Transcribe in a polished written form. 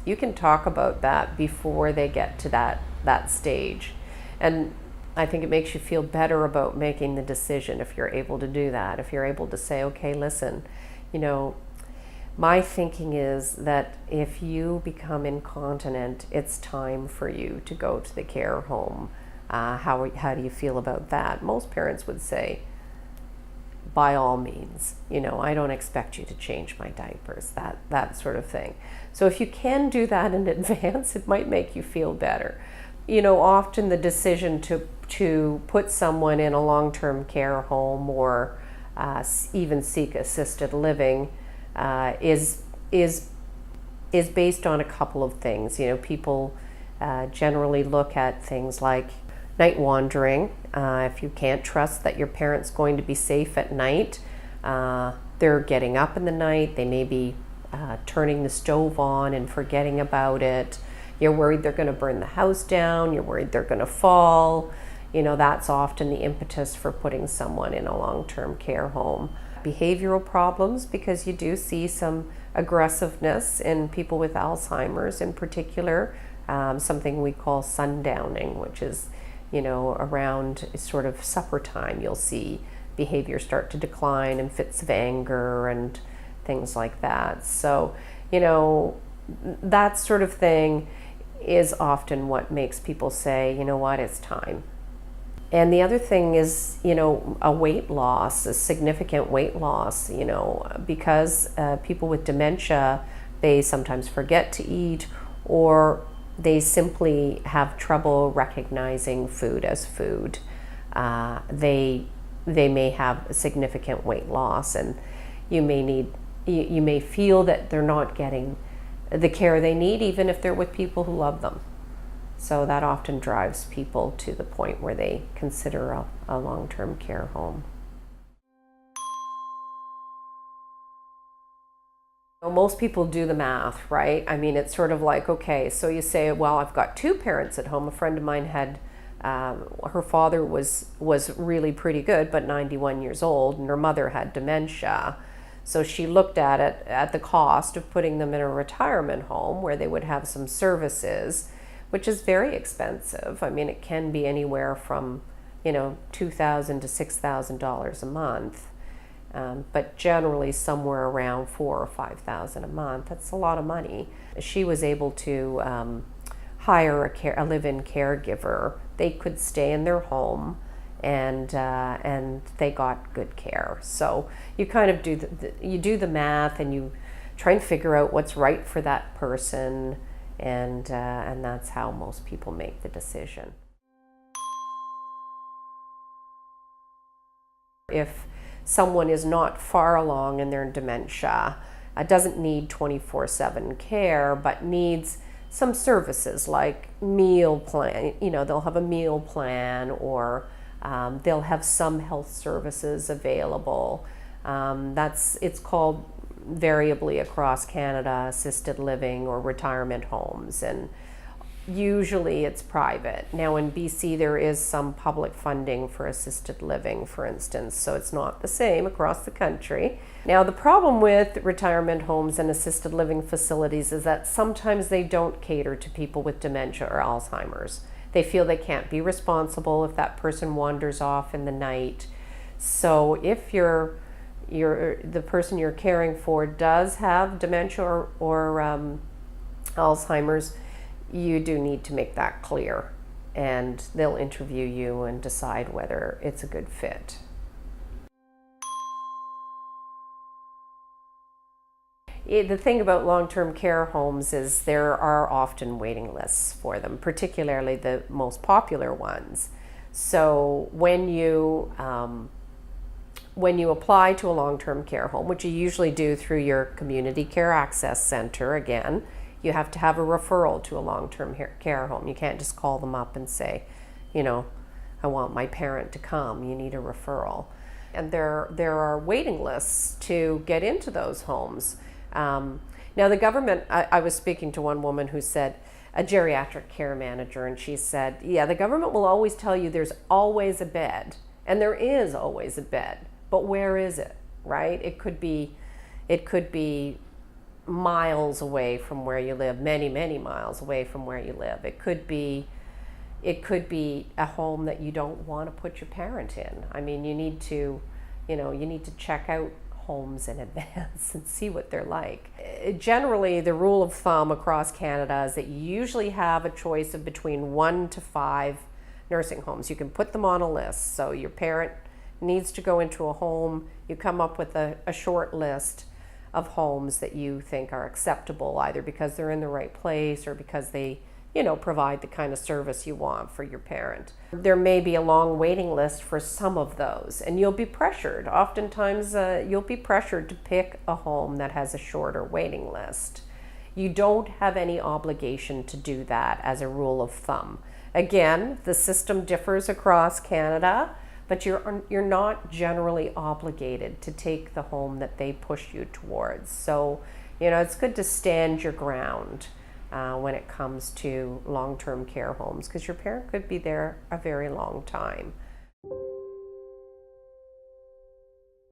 You can talk about that before they get to that stage. And I think it makes you feel better about making the decision if you're able to do that. If you're able to say, okay, listen, you know, my thinking is that if you become incontinent, it's time for you to go to the care home. How do you feel about that? Most parents would say, by all means, you know, I don't expect you to change my diapers, that sort of thing. So if you can do that in advance, it might make you feel better. You know, often the decision to put someone in a long-term care home or even seek assisted living is based on a couple of things. You know, people generally look at things like night wandering. If you can't trust that your parent's going to be safe at night, they're getting up in the night, they may be turning the stove on and forgetting about it. You're worried they're going to burn the house down, you're worried they're going to fall. You know, that's often the impetus for putting someone in a long-term care home. Behavioral problems, because you do see some aggressiveness in people with Alzheimer's in particular, something we call sundowning, which is, you know, around sort of supper time, you'll see behavior start to decline and fits of anger and things like that. So, you know, that sort of thing is often what makes people say, you know what, it's time. And the other thing is, you know, a weight loss, a significant weight loss, you know, because people with dementia, they sometimes forget to eat, or they simply have trouble recognizing food as food. They may have a significant weight loss, and you may feel that they're not getting the care they need, even if they're with people who love them. So that often drives people to the point where they consider a long-term care home. Most people do the math, right? I mean, it's sort of like, okay, so you say, well, I've got two parents at home. A friend of mine had, her father was really pretty good, but 91 years old, and her mother had dementia. So she looked at it, at the cost of putting them in a retirement home where they would have some services, which is very expensive. I mean, it can be anywhere from, you know, $2,000 to $6,000 a month, but generally somewhere around $4,000 or $5,000 a month. That's a lot of money. She was able to hire a live-in caregiver. They could stay in their home, and they got good care. So you kind of do the math, and you try and figure out what's right for that person. And that's how most people make the decision. If someone is not far along in their dementia, doesn't need 24/7 care, but needs some services like meal plan, you know, they'll have a meal plan, or they'll have some health services available. It's called variably across Canada assisted living or retirement homes, and usually it's private. Now in BC there is some public funding for assisted living, for instance, so it's not the same across the country. Now the problem with retirement homes and assisted living facilities is that sometimes they don't cater to people with dementia or Alzheimer's. They feel they can't be responsible if that person wanders off in the night. So if the person you're caring for does have dementia or Alzheimer's, you do need to make that clear, and they'll interview you and decide whether it's a good fit. The thing about long-term care homes is there are often waiting lists for them, particularly the most popular ones. So when you apply to a long-term care home, which you usually do through your community care access center, again, you have to have a referral to a long-term care home. You can't just call them up and say, you know, I want my parent to come. You need a referral. And there are waiting lists to get into those homes. Now the government, I was speaking to one woman who said, a geriatric care manager, and she said, yeah, the government will always tell you there's always a bed, and there is always a bed, but where is it, right? It could be miles away from where you live, many, many miles away from where you live. It could be a home that you don't want to put your parent in. I mean, you need to check out homes in advance and see what they're like. Generally, the rule of thumb across Canada is that you usually have a choice of between 1 to 5 nursing homes. You can put them on a list. So your parent needs to go into a home, you come up with a short list of homes that you think are acceptable, either because they're in the right place or because they provide the kind of service you want for your parent. There may be a long waiting list for some of those, and you'll be pressured. Oftentimes, you'll be pressured to pick a home that has a shorter waiting list. You don't have any obligation to do that as a rule of thumb. Again, the system differs across Canada, but you're not generally obligated to take the home that they push you towards. So, it's good to stand your ground when it comes to long-term care homes, because your parent could be there a very long time.